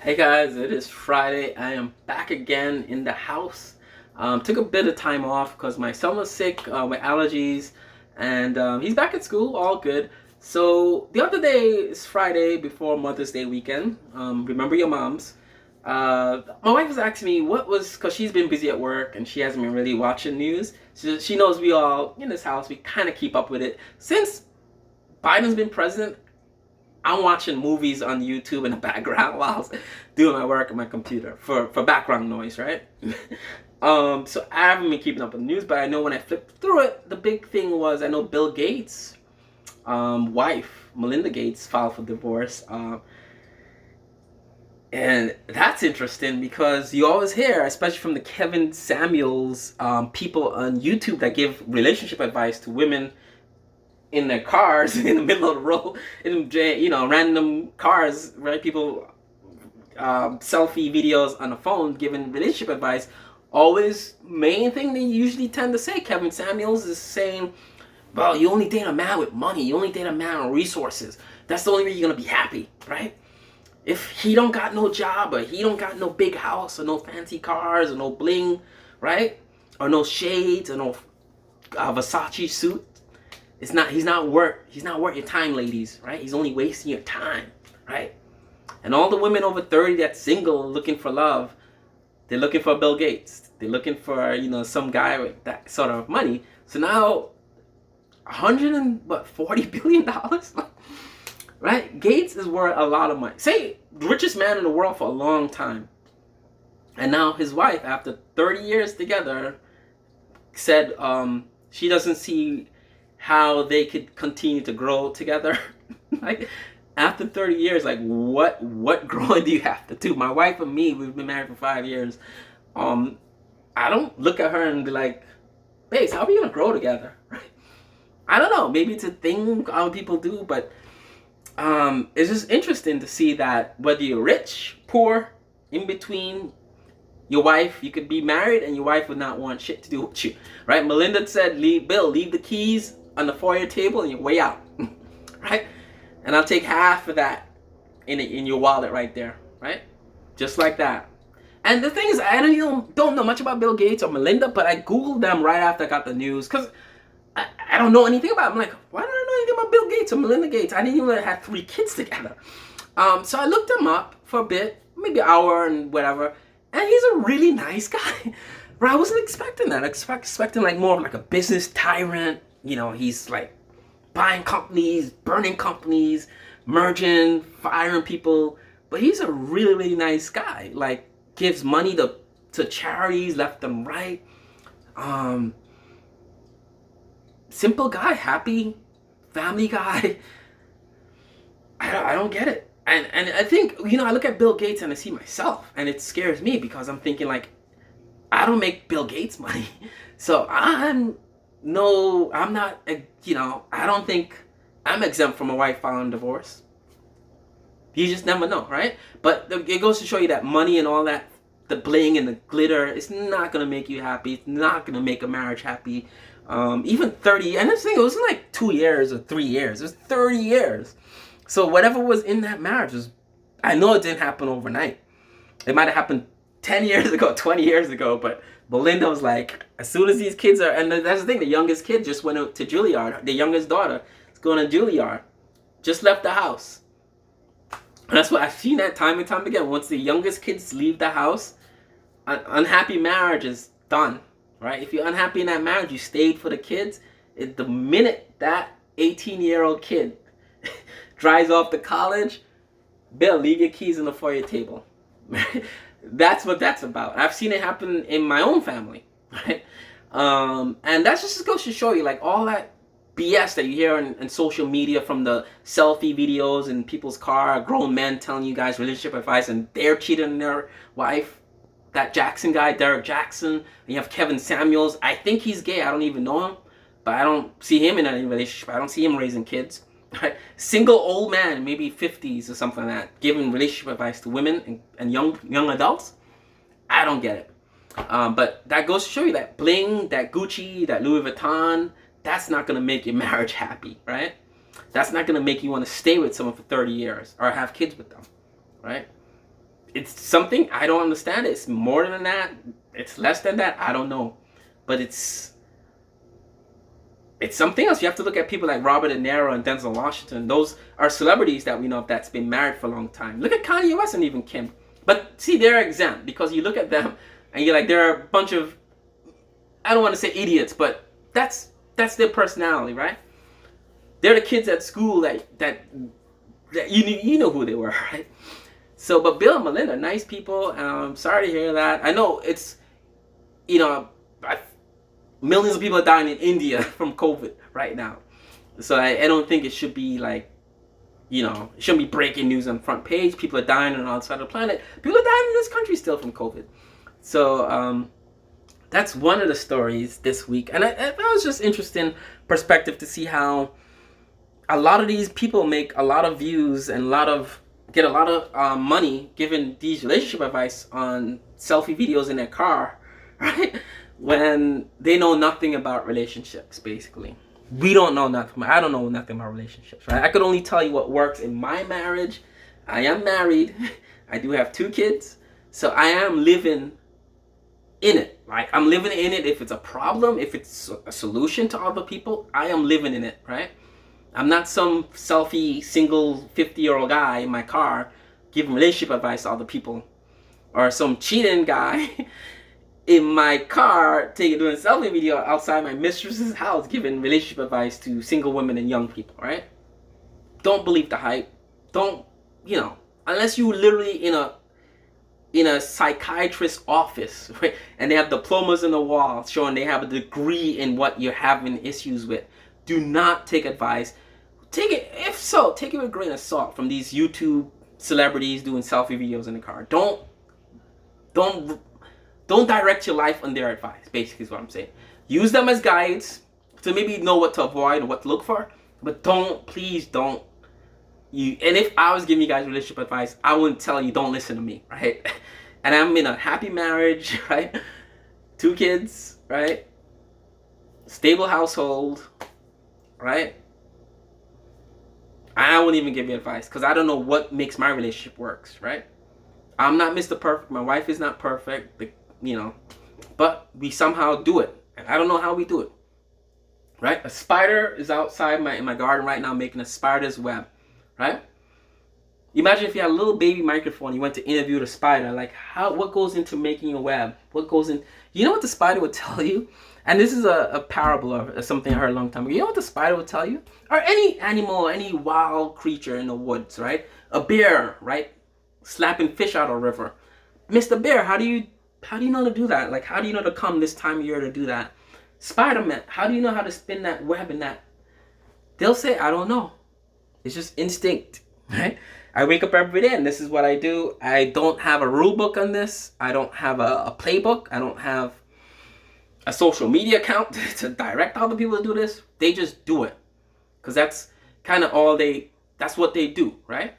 Hey guys, it is Friday. I am back again in the house. Took a bit of time off because my son was sick with allergies, and he's back at school, all good. So the other day is Friday before Mother's Day weekend. Remember your moms. My wife was asking me what was, because she's been busy at work and she hasn't been really watching news. She knows we all in this house, we kind of keep up with it. Since Biden's been president, I'm watching movies on YouTube in the background while I was doing my work on my computer for background noise, right? So I haven't been keeping up with the news, but I know when I flipped through it, the big thing was I know Bill Gates' wife, Melinda Gates, filed for divorce. And that's interesting because you always hear, especially from the Kevin Samuels people on YouTube that give relationship advice to women in their cars in the middle of the road, in random cars, right? People selfie videos on the phone giving relationship advice. Always main thing they usually tend to say, Kevin Samuels is saying, well, you only date a man with money, you only date a man with resources. That's the only way you're gonna be happy, right? If he don't got no job, or he don't got no big house, or no fancy cars, or no bling, right? Or no shades, or no Versace suit, he's not worth your time, ladies, right? He's only wasting your time, right? And all the women over 30 that's single looking for love, they're looking for Bill Gates. They're looking for, some guy with that sort of money. So now $140 billion, right? Gates is worth a lot of money. Say the richest man in the world for a long time. And now his wife, after 30 years together, said she doesn't see how they could continue to grow together. Like, after 30 years, like, what growing do you have to do? My wife and me, we've been married for 5 years. I don't look at her and be like, babes, how are we gonna grow together? Right? I don't know, maybe it's a thing other people do, but it's just interesting to see that whether you're rich, poor, in between, your wife, you could be married and your wife would not want shit to do with you, right? Melinda said, leave the keys on the foyer table and you're way out, right? And I'll take half of that in your wallet right there, right? Just like that. And the thing is, I don't know much about Bill Gates or Melinda, but I Googled them right after I got the news because I don't know anything about them. I'm like, why don't I know anything about Bill Gates or Melinda Gates? I didn't even know they had 3 kids together. So I looked them up for a bit, maybe an hour and whatever, and he's a really nice guy. But I wasn't expecting that. I expecting like more of like a business tyrant. He's like buying companies, burning companies, merging, firing people. But he's a really, really nice guy. Like, gives money to charities left and right. Simple guy, happy, family guy. I don't get it. And I think, I look at Bill Gates and I see myself, and it scares me because I'm thinking like, I don't make Bill Gates money. So I'm not, I don't think I'm exempt from a wife filing divorce. You just never know, right? But it goes to show you that money and all that, the bling and the glitter, it's not going to make you happy. It's not going to make a marriage happy. Even 30, and this thing, it wasn't like 2 years or 3 years. It was 30 years. So whatever was in that marriage I know it didn't happen overnight. It might have happened 10 years ago, 20 years ago, but Belinda was like, as soon as these kids are, and that's the thing, the youngest kid just went to Juilliard. The youngest daughter is going to Juilliard. Just left the house. And that's what I've seen that time and time again. Once the youngest kids leave the house, an unhappy marriage is done, right? If you're unhappy in that marriage, you stayed for the kids. The minute that 18-year-old kid drives off to college, Bill, leave your keys on the foyer table. That's what that's about. I've seen it happen in my own family, right? And that's just goes to show you, like, all that BS that you hear on social media, from the selfie videos in people's car, grown men telling you guys relationship advice, and they're cheating on their wife. That Jackson guy, Derek Jackson, and you have Kevin Samuels. I think he's gay. I don't even know him, but I don't see him in any relationship. I don't see him raising kids. Right? Single old man, maybe 50s or something like that, giving relationship advice to women and young adults. I don't get it. But that goes to show you that bling, that Gucci, that Louis Vuitton, that's not going to make your marriage happy, right? That's not going to make you want to stay with someone for 30 years or have kids with them, right? it's something I don't understand. It's more than that. It's less than that. I don't know, but it's something else. You have to look at people like Robert De Niro and Denzel Washington. Those are celebrities that we know of that's been married for a long time. Look at Kanye West and even Kim. But see, they're exempt because you look at them and you're like, they're a bunch of, I don't want to say idiots, but that's their personality, right? They're the kids at school that you know who they were, right? So, but Bill and Melinda, nice people. Sorry to hear that. I know it's, you know, millions of people are dying in India from COVID right now. So I don't think it should be like, you know, it shouldn't be breaking news on front page. People are dying on the other side of the planet. People are dying in this country still from COVID. So that's one of the stories this week. And that was just interesting perspective to see how a lot of these people make a lot of views and get a lot of money giving these relationship advice on selfie videos in their car, right? When they know nothing about relationships, basically. We don't know nothing. I don't know nothing about relationships, right? I could only tell you what works in my marriage. I am married. I do have 2 kids. So I am living in it, right? I'm living in it. If it's a problem, if it's a solution to other people, I am living in it, right? I'm not some selfie, single 50-year-old guy in my car giving relationship advice to other people. Or some cheating guy in my car doing a selfie video outside my mistress's house giving relationship advice to single women and young people, right? Don't believe the hype. Don't, you know, unless you literally in a psychiatrist's office, right? And they have diplomas in the wall showing they have a degree in what you're having issues with. Do not take advice. Take it with a grain of salt from these YouTube celebrities doing selfie videos in the car. Don't direct your life on their advice, basically is what I'm saying. Use them as guides to maybe know what to avoid and what to look for, but please don't. And if I was giving you guys relationship advice, I wouldn't tell you don't listen to me, right? And I'm in a happy marriage, right? 2 kids, right? Stable household, right? I wouldn't even give you advice because I don't know what makes my relationship works, right? I'm not Mr. Perfect. My wife is not perfect, you know, but we somehow do it. And I don't know how we do it, right? A spider is outside in my garden right now making a spider's web, right? Imagine if you had a little baby microphone, you went to interview the spider, like what goes into making a web? What goes in? You know what the spider would tell you? And this is a parable of something I heard a long time ago. You know what the spider would tell you? Or any animal, any wild creature in the woods, right? A bear, right? Slapping fish out of a river. Mr. Bear, how do you know to do that? Like, how do you know to come this time of year to do that? Spider-Man, how do you know how to spin that web in that? They'll say, I don't know. It's just instinct, right? I wake up every day and this is what I do. I don't have a rule book on this. I don't have a playbook. I don't have a social media account to direct other people to do this. They just do it. Because that's kind of that's what they do, right?